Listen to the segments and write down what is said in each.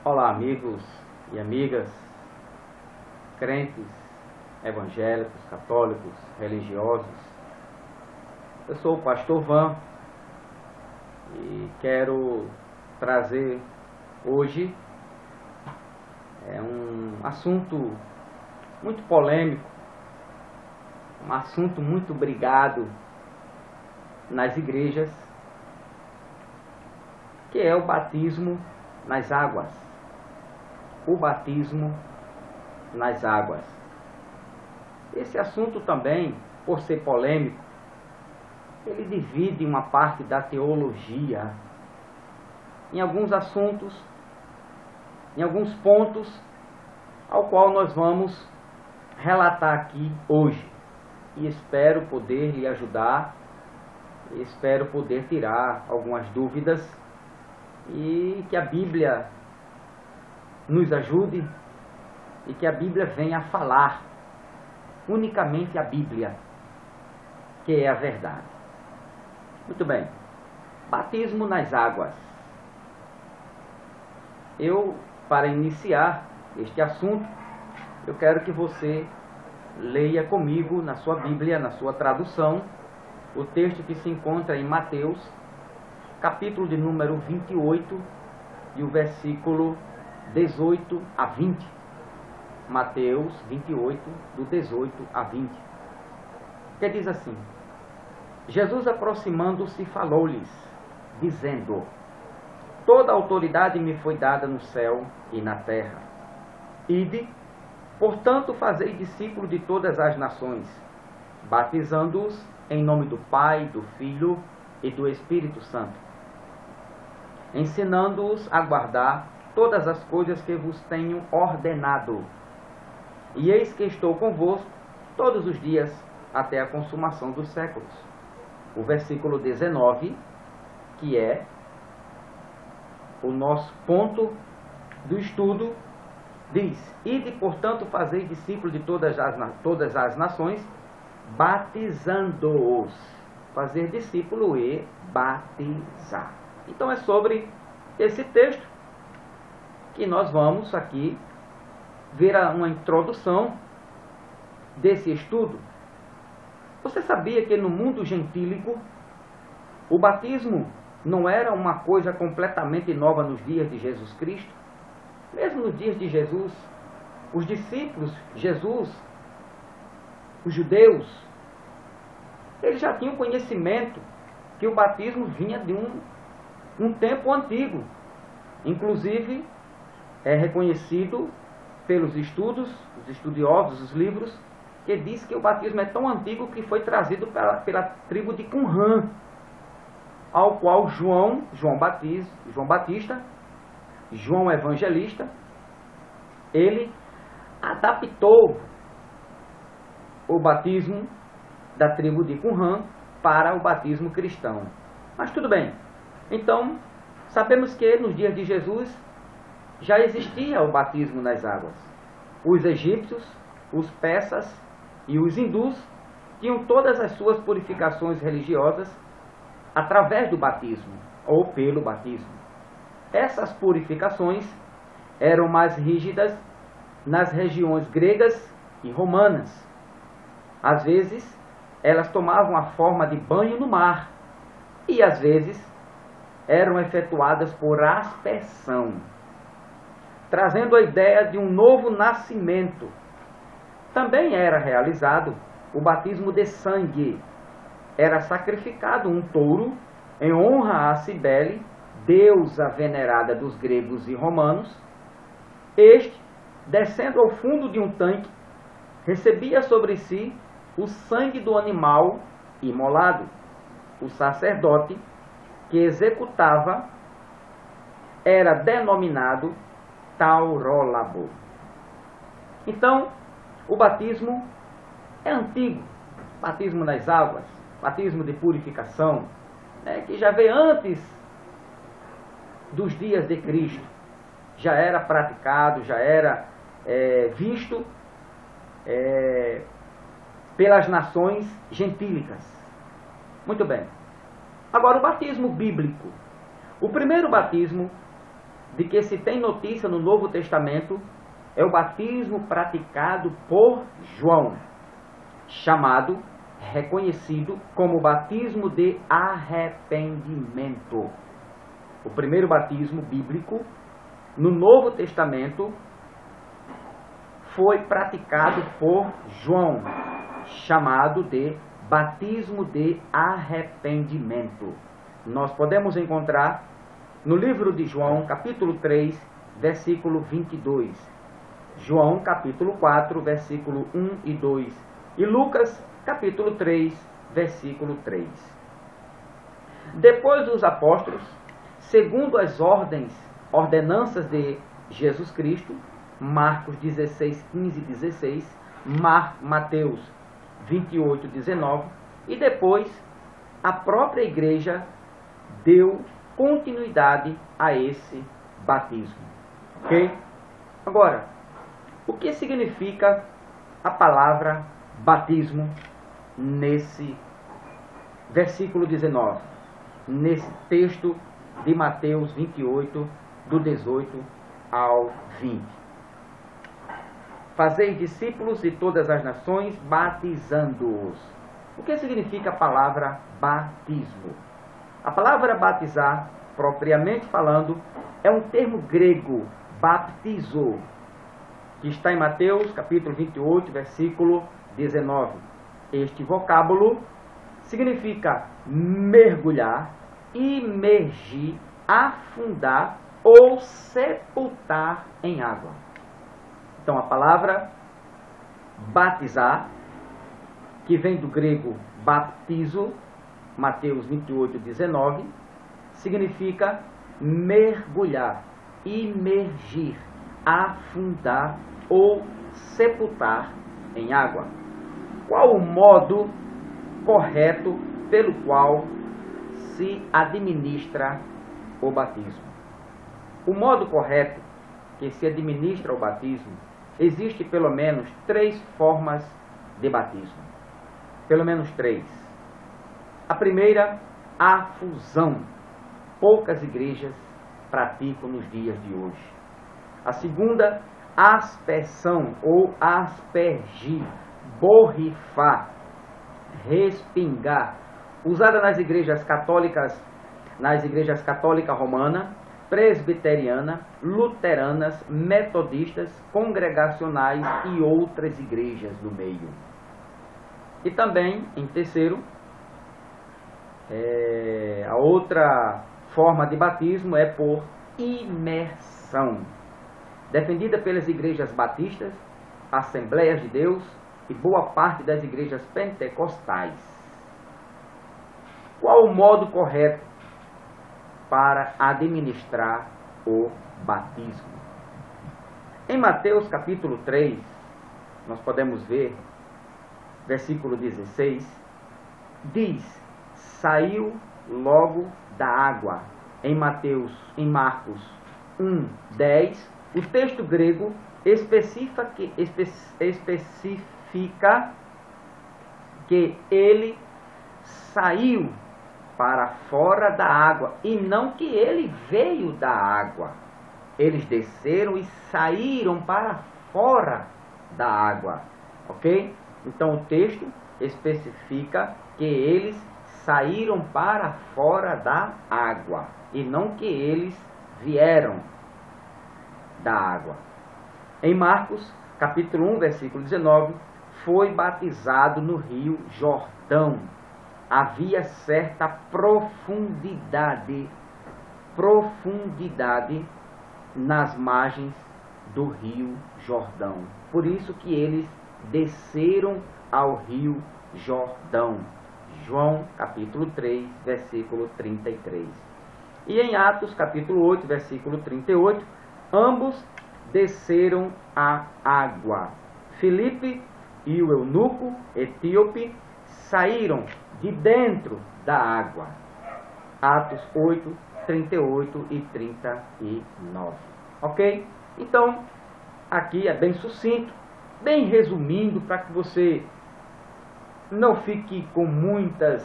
Olá, amigos e amigas, crentes, evangélicos, católicos, religiosos. Eu sou o pastor Van e quero trazer hoje um assunto muito polêmico, um assunto muito brigado nas igrejas, que é o batismo nas águas. O batismo nas águas. Esse assunto também, por ser polêmico, ele divide uma parte da teologia em alguns assuntos, em alguns pontos, ao qual nós vamos relatar aqui hoje. E espero poder lhe ajudar, espero poder tirar algumas dúvidas e que a Bíblia nos ajude e que a Bíblia venha a falar unicamente a Bíblia, que é a verdade. Muito bem, batismo nas águas. Para iniciar este assunto, eu quero que você leia comigo na sua Bíblia, na sua tradução, o texto que se encontra em Mateus, capítulo de número 28 e o versículo 18 a 20. Mateus 28, do 18 a 20. Que diz assim: Jesus, aproximando-se, falou-lhes, dizendo: Toda autoridade me foi dada no céu e na terra. Ide, portanto, fazei discípulos de todas as nações, batizando-os em nome do Pai, do Filho e do Espírito Santo, ensinando-os a guardar todas as coisas que vos tenho ordenado. E eis que estou convosco todos os dias até a consumação dos séculos. O versículo 19, que é o nosso ponto do estudo, diz: Ide, portanto, fazei discípulos de todas as nações, batizando-os. Fazer discípulo e batizar. Então é sobre esse texto que nós vamos aqui ver uma introdução desse estudo. Você sabia que no mundo gentílico o batismo não era uma coisa completamente nova nos dias de Jesus Cristo? Mesmo nos dias de Jesus, os discípulos, os judeus, eles já tinham conhecimento que o batismo vinha de um tempo antigo. Inclusive, é reconhecido pelos estudos, os estudiosos, os livros, que diz que o batismo é tão antigo que foi trazido pela tribo de Qumran, ao qual João Batista, João Evangelista, ele adaptou o batismo da tribo de Qumran para o batismo cristão. Mas tudo bem. Então, sabemos que nos dias de Jesus já existia o batismo nas águas. Os egípcios, os persas e os hindus tinham todas as suas purificações religiosas através do batismo ou pelo batismo. Essas purificações eram mais rígidas nas regiões gregas e romanas. Às vezes, elas tomavam a forma de banho no mar e, às vezes, eram efetuadas por aspersão, trazendo a ideia de um novo nascimento. Também era realizado o batismo de sangue. Era sacrificado um touro em honra a Cibele, deusa venerada dos gregos e romanos. Este, descendo ao fundo de um tanque, recebia sobre si o sangue do animal imolado. O sacerdote que executava era denominado taurólabo. Então, o batismo é antigo. Batismo nas águas, batismo de purificação, que já veio antes dos dias de Cristo. Já era praticado, já era visto pelas nações gentílicas. Muito bem. Agora, o batismo bíblico. O primeiro batismo de que se tem notícia no Novo Testamento é o batismo praticado por João, chamado, reconhecido como batismo de arrependimento. O primeiro batismo bíblico no Novo Testamento foi praticado por João, chamado de batismo de arrependimento. Nós podemos encontrar no livro de João, capítulo 3, versículo 22. João, capítulo 4, versículo 1 e 2. E Lucas, capítulo 3, versículo 3. Depois dos apóstolos, segundo as ordenanças de Jesus Cristo, Marcos 16, 15 e 16, Mateus 28, 19, e depois a própria igreja deu continuidade a esse batismo. Ok? Agora, o que significa a palavra batismo nesse versículo 19? Nesse texto de Mateus 28, do 18 ao 20. Fazei discípulos de todas as nações, batizando-os. O que significa a palavra batismo? A palavra batizar, propriamente falando, é um termo grego, baptizo, que está em Mateus, capítulo 28, versículo 19. Este vocábulo significa mergulhar, imergir, afundar ou sepultar em água. Então, a palavra batizar, que vem do grego baptizo, Mateus 28, 19, significa mergulhar, imergir, afundar ou sepultar em água. Qual o modo correto pelo qual se administra o batismo? O modo correto que se administra o batismo, existe pelo menos 3 formas de batismo. Pelo menos 3. A primeira, a fusão. Poucas igrejas praticam nos dias de hoje. A segunda, aspersão ou aspergir, borrifar, respingar, usada nas igrejas católicas romana, presbiteriana, luteranas, metodistas, congregacionais e outras igrejas do meio. E também, em terceiro, a outra forma de batismo é por imersão, defendida pelas igrejas batistas, Assembleias de Deus e boa parte das igrejas pentecostais. Qual o modo correto para administrar o batismo? Em Mateus capítulo 3, nós podemos ver, versículo 16, diz, saiu logo da água. Em Marcos 1, 10, o texto grego especifica que ele saiu para fora da água, e não que ele veio da água. Eles desceram e saíram para fora da água, ok? Então o texto especifica que eles saíram para fora da água, e não que eles vieram da água. Em Marcos, capítulo 1, versículo 19, foi batizado no rio Jordão. Havia certa profundidade nas margens do rio Jordão. Por isso que eles desceram ao rio Jordão. João, capítulo 3, versículo 33. E em Atos, capítulo 8, versículo 38, ambos desceram à água. Filipe e o eunuco etíope saíram de dentro da água. Atos 8, 38 e 39. Ok? Então, aqui é bem sucinto, bem resumindo, para que você não fique com muitas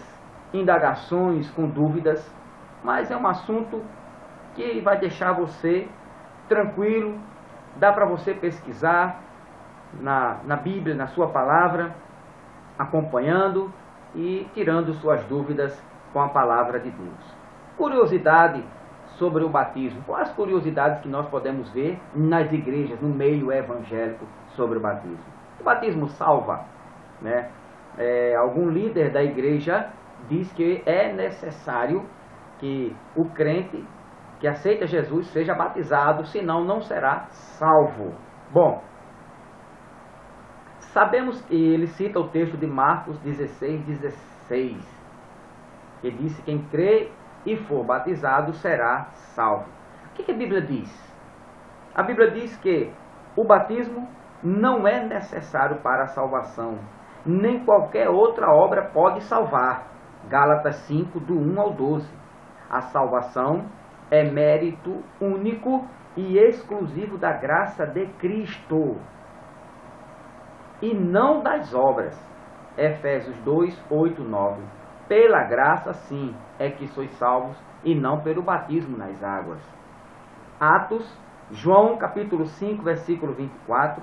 indagações, com dúvidas, mas é um assunto que vai deixar você tranquilo, dá para você pesquisar na Bíblia, na sua palavra, acompanhando e tirando suas dúvidas com a palavra de Deus. Curiosidade sobre o batismo. Quais curiosidades que nós podemos ver nas igrejas, no meio evangélico, sobre o batismo? O batismo salva, né? Algum líder da igreja diz que é necessário que o crente que aceita Jesus seja batizado, senão não será salvo. Bom, sabemos que ele cita o texto de Marcos 16:16, que disse: quem crê e for batizado será salvo. O que a Bíblia diz? A Bíblia diz que o batismo não é necessário para a salvação, nem qualquer outra obra pode salvar. Gálatas 5, do 1 ao 12. A salvação é mérito único e exclusivo da graça de Cristo, e não das obras. Efésios 2, 8, 9. Pela graça, sim, é que sois salvos, e não pelo batismo nas águas. João capítulo 5, versículo 24.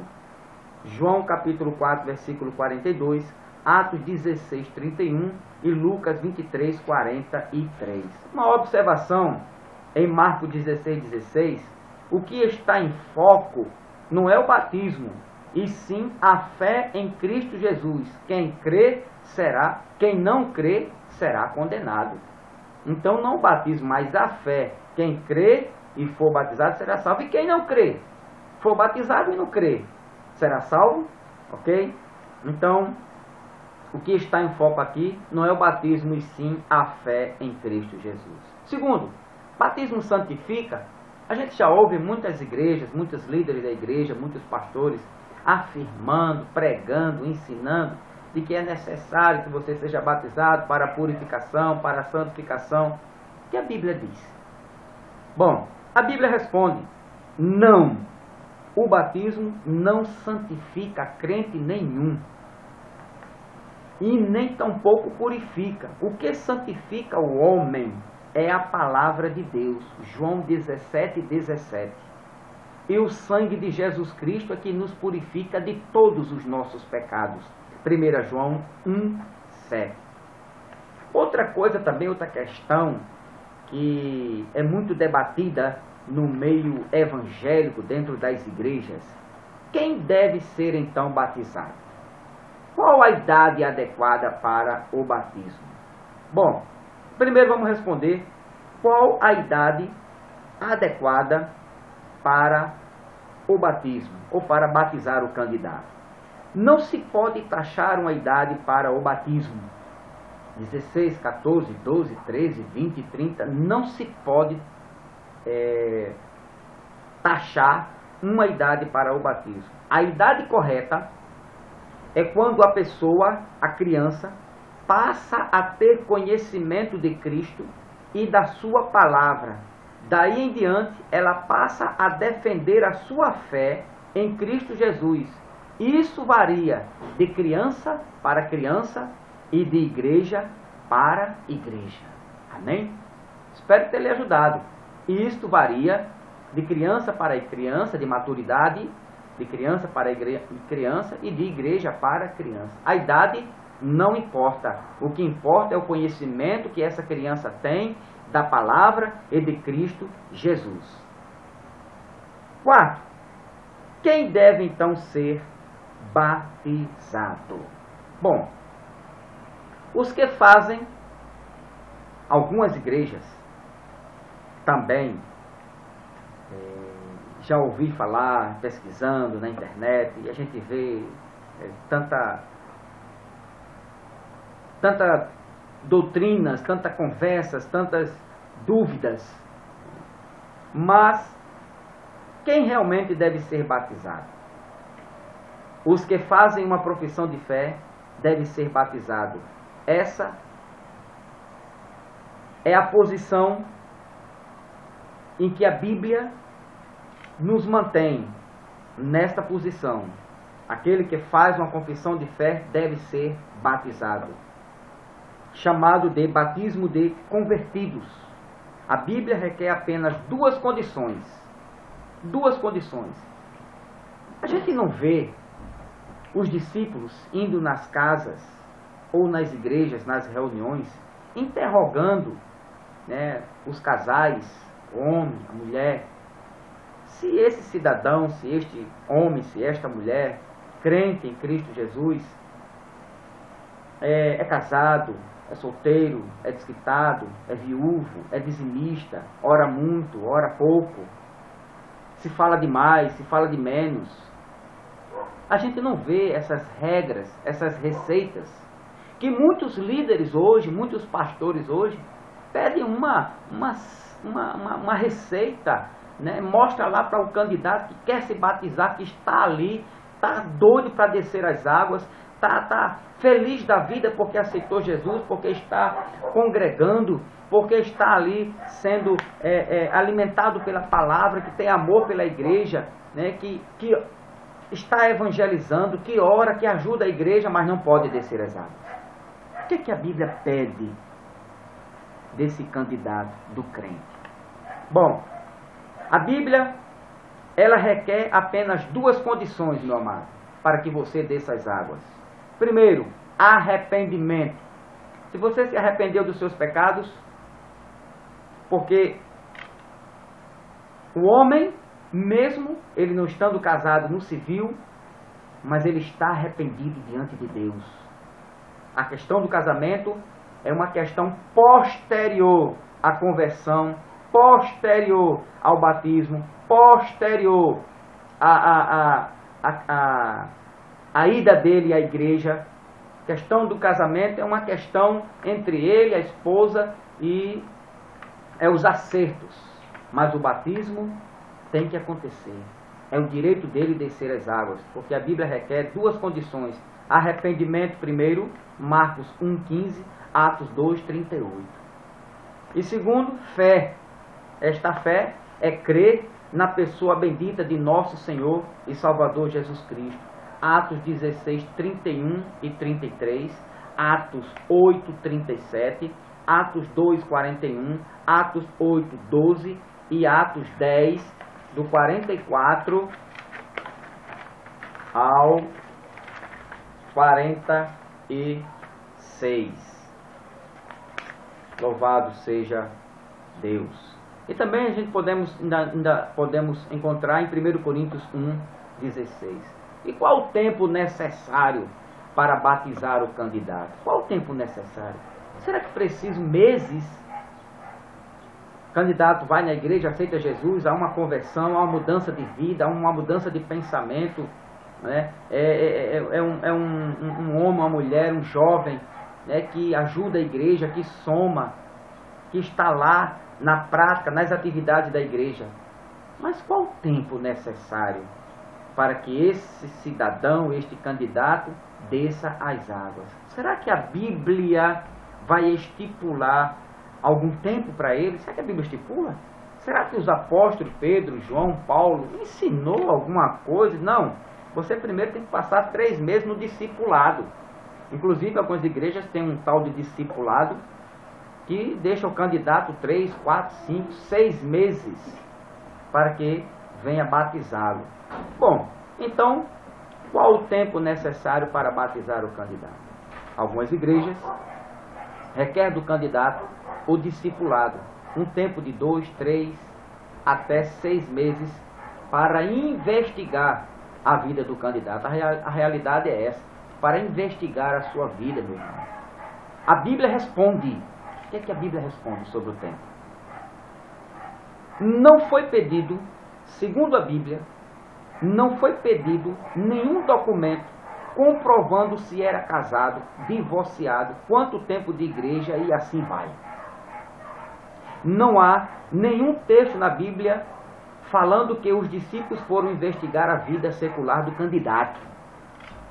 João capítulo 4, versículo 42. Atos 16, 31 e Lucas 23, 43. Uma observação em Marcos 16, 16. O que está em foco não é o batismo, e sim a fé em Cristo Jesus. Quem crê será, quem não crê será condenado. Então não o batismo, mas a fé. Quem crê e for batizado será salvo, e quem não crê, for batizado e não crê, será salvo, ok? Então, o que está em foco aqui não é o batismo, e sim a fé em Cristo Jesus. Segundo, batismo santifica. A gente já ouve muitas igrejas, muitos líderes da igreja, muitos pastores afirmando, pregando, ensinando de que é necessário que você seja batizado para a purificação, para a santificação. O que a Bíblia diz? Bom, a Bíblia responde: não, o batismo não santifica crente nenhum, e nem tampouco purifica. O que santifica o homem é a palavra de Deus. João 17, 17. E o sangue de Jesus Cristo é que nos purifica de todos os nossos pecados. 1 João 1, 7. Outra coisa também, outra questão que é muito debatida no meio evangélico, dentro das igrejas: quem deve ser então batizado? Qual a idade adequada para o batismo? Bom, primeiro vamos responder qual a idade adequada para o batismo, ou para batizar o candidato. Não se pode taxar uma idade para o batismo. 16, 14, 12, 13, 20, 30, não se pode taxar uma idade para o batismo. A idade correta é quando a pessoa, a criança, passa a ter conhecimento de Cristo e da sua palavra. Daí em diante, ela passa a defender a sua fé em Cristo Jesus. Isso varia de criança para criança e de igreja para igreja. Amém? Espero ter lhe ajudado. E isto varia de criança para criança, de maturidade, de criança para criança e de igreja para criança. A idade não importa. O que importa é o conhecimento que essa criança tem da palavra e de Cristo Jesus. Quarto, quem deve então ser batizado? Bom, os que fazem, algumas igrejas também, já ouvi falar, pesquisando na internet, e a gente vê tanta doutrinas, tantas conversas, tantas dúvidas. Mas quem realmente deve ser batizado? Os que fazem uma profissão de fé devem ser batizados. Essa é a posição em que a Bíblia nos mantém, nesta posição. Aquele que faz uma confissão de fé deve ser batizado, chamado de batismo de convertidos. A Bíblia requer apenas duas condições: duas condições. A gente não vê os discípulos indo nas casas ou nas igrejas, nas reuniões, interrogando, né, os casais, o homem, a mulher, se esse cidadão, se este homem, se esta mulher, crente em Cristo Jesus, é casado, é solteiro, é desquitado, é viúvo, é dizimista, ora muito, ora pouco, se fala demais, se fala de menos. A gente não vê essas regras, essas receitas, que muitos líderes hoje, muitos pastores hoje, pedem uma receita, né? Mostra lá para o candidato que quer se batizar, que está ali, está doido para descer as águas, está feliz da vida porque aceitou Jesus, porque está congregando, porque está ali sendo alimentado pela palavra, que tem amor pela igreja, né? que está evangelizando, que ora, que ajuda a igreja, mas não pode descer as águas. O que a Bíblia pede desse candidato, do crente? Bom, a Bíblia, ela requer apenas duas condições, meu amado, para que você desça as águas. Primeiro, arrependimento. Se você se arrependeu dos seus pecados, porque o homem, mesmo ele não estando casado no civil, mas ele está arrependido diante de Deus. A questão do casamento é uma questão posterior à conversão, posterior ao batismo, posterior à ida dele à igreja. A questão do casamento é uma questão entre ele, a esposa, e os acertos. Mas o batismo tem que acontecer. É o direito dele descer as águas, porque a Bíblia requer duas condições. Arrependimento primeiro, Marcos 1,15, Atos 2,38. E segundo, fé. Esta fé é crer na pessoa bendita de nosso Senhor e Salvador Jesus Cristo. Atos 16, 31 e 33, Atos 8, 37, Atos 2, 41, Atos 8, 12 e Atos 10, do 44 ao 46. Louvado seja Deus. E também a gente ainda podemos encontrar em 1 Coríntios 1, 16. E qual o tempo necessário para batizar o candidato? Qual o tempo necessário? Será que preciso meses? O candidato vai na igreja, aceita Jesus, há uma conversão, há uma mudança de vida, há uma mudança de pensamento, né? Um homem, uma mulher, um jovem, né, que ajuda a igreja, que soma, que está lá na prática, nas atividades da igreja. Mas qual o tempo necessário para que esse cidadão, este candidato, desça as águas? Será que a Bíblia vai estipular algum tempo para ele? Será que a Bíblia estipula? Será que os apóstolos Pedro, João, Paulo ensinou alguma coisa? Não. Você primeiro tem que passar 3 meses no discipulado. Inclusive, algumas igrejas têm um tal de discipulado que deixa o candidato 3, 4, 5, 6 meses para que venha batizá-lo. Bom, então, qual o tempo necessário para batizar o candidato? Algumas igrejas requer do candidato o discipulado, um tempo de 2, 3, até 6 meses para investigar a vida do candidato. A realidade é essa, para investigar a sua vida, meu irmão. A Bíblia responde. O que é que a Bíblia responde sobre o tempo? Não foi pedido, segundo a Bíblia, não foi pedido nenhum documento comprovando se era casado, divorciado, quanto tempo de igreja e assim vai. Não há nenhum texto na Bíblia falando que os discípulos foram investigar a vida secular do candidato.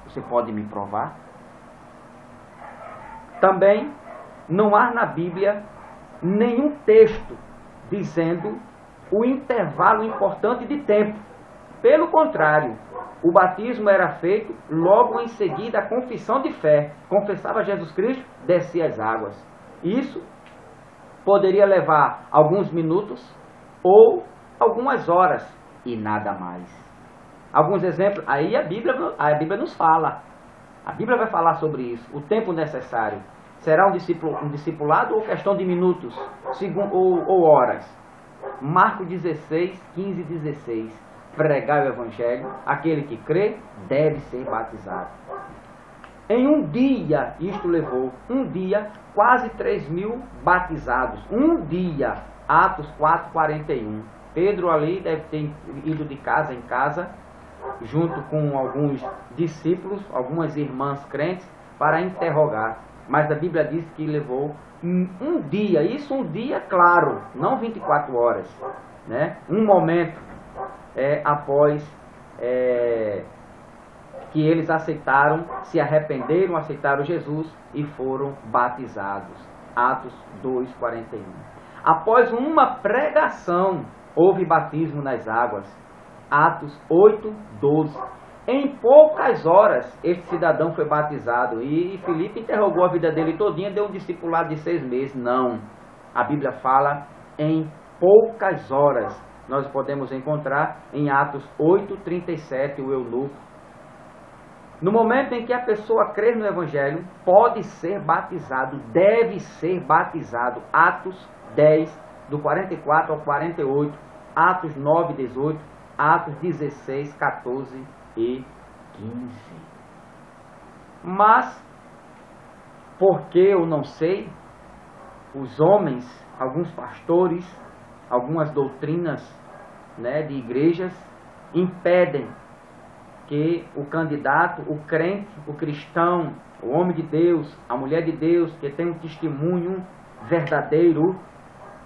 Você pode me provar? Também não há na Bíblia nenhum texto dizendo o intervalo importante de tempo. Pelo contrário, o batismo era feito logo em seguida a confissão de fé. Confessava Jesus Cristo, descia as águas. Isso poderia levar alguns minutos ou algumas horas, e nada mais. Alguns exemplos, aí a Bíblia nos fala. A Bíblia vai falar sobre isso, o tempo necessário. Será um discipulado ou questão de minutos ou horas? Marcos 16, 15 e 16. Pregai o Evangelho, aquele que crê deve ser batizado. Em um dia, isto levou, um dia, quase 3.000 batizados. Um dia, Atos 4:41. Pedro ali deve ter ido de casa em casa, junto com alguns discípulos, algumas irmãs crentes, para interrogar. Mas a Bíblia diz que levou um dia, isso um dia claro, não 24 horas, né? Um momento após que eles aceitaram, se arrependeram, aceitaram Jesus e foram batizados. Atos 2:41. Após uma pregação, houve batismo nas águas. Atos 8:12. Em poucas horas, este cidadão foi batizado. E Filipe interrogou a vida dele todinha, deu um discipulado de 6 meses. Não. A Bíblia fala em poucas horas. Nós podemos encontrar em Atos 8:37, o eunuco. No momento em que a pessoa crê no Evangelho, pode ser batizado, deve ser batizado. Atos 10, do 44 ao 48, Atos 9:18, Atos 16, 14 e 15. Mas, porque eu não sei, os homens, alguns pastores, algumas doutrinas, né, de igrejas, impedem que o candidato, o crente, o cristão, o homem de Deus, a mulher de Deus, que tem um testemunho verdadeiro,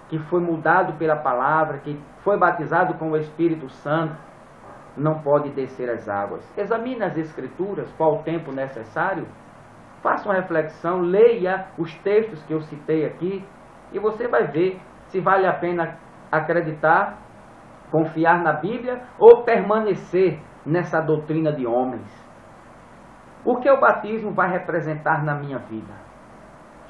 que foi mudado pela palavra, que foi batizado com o Espírito Santo, não pode descer as águas. Examine as Escrituras, qual o tempo necessário, faça uma reflexão, leia os textos que eu citei aqui, e você vai ver se vale a pena acreditar, confiar na Bíblia ou permanecer nessa doutrina de homens. O que o batismo vai representar na minha vida?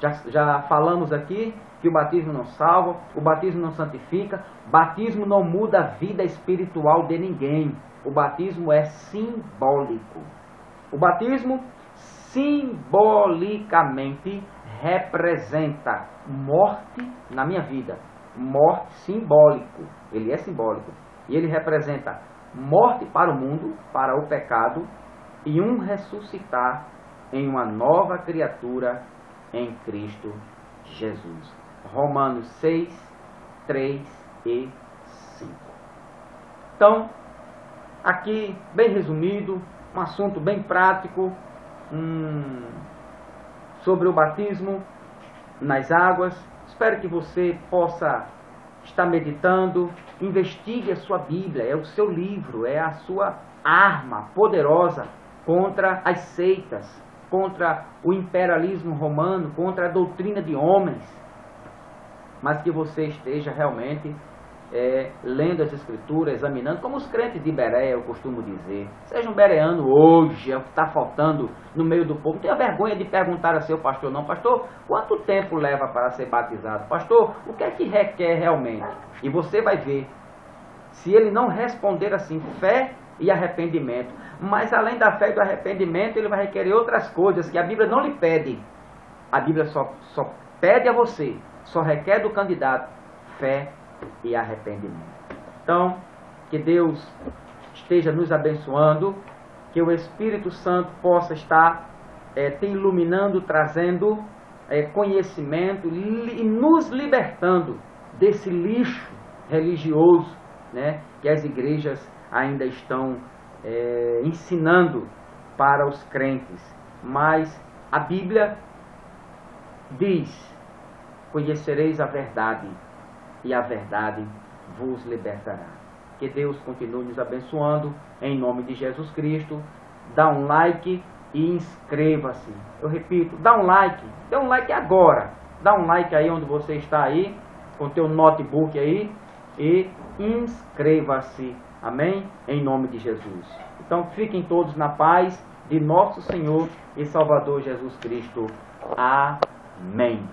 Já falamos aqui que o batismo não salva, o batismo não santifica, batismo não muda a vida espiritual de ninguém. O batismo é simbólico. O batismo simbolicamente representa morte na minha vida. Morte simbólico. Ele é simbólico. E ele representa morte para o mundo, para o pecado, e um ressuscitar em uma nova criatura em Cristo Jesus. Romanos 6, 3 e 5. Então, aqui, bem resumido, um assunto bem prático sobre o batismo nas águas. Espero que você possa estar meditando, investigue a sua Bíblia, é o seu livro, é a sua arma poderosa contra as seitas, contra o imperialismo romano, contra a doutrina de homens, mas que você esteja realmente lendo as Escrituras, examinando, como os crentes de Bereia, eu costumo dizer. Seja um bereano hoje, é o que está faltando no meio do povo. Não tenha vergonha de perguntar a seu pastor, não. Pastor, quanto tempo leva para ser batizado? Pastor, o que é que requer realmente? E você vai ver, se ele não responder assim, fé e arrependimento. Mas além da fé e do arrependimento, ele vai requerer outras coisas que a Bíblia não lhe pede. A Bíblia só pede a você, só requer do candidato fé e arrependimento. Então, que Deus esteja nos abençoando, que o Espírito Santo possa estar te iluminando, trazendo conhecimento e nos libertando desse lixo religioso, né, que as igrejas ainda estão ensinando para os crentes. Mas a Bíblia diz: conhecereis a verdade, e a verdade vos libertará. Que Deus continue nos abençoando, em nome de Jesus Cristo. Dá um like e inscreva-se. Eu repito, dá um like agora. Dá um like aí onde você está aí, com teu notebook aí, e inscreva-se. Amém? Em nome de Jesus. Então fiquem todos na paz de nosso Senhor e Salvador Jesus Cristo. Amém.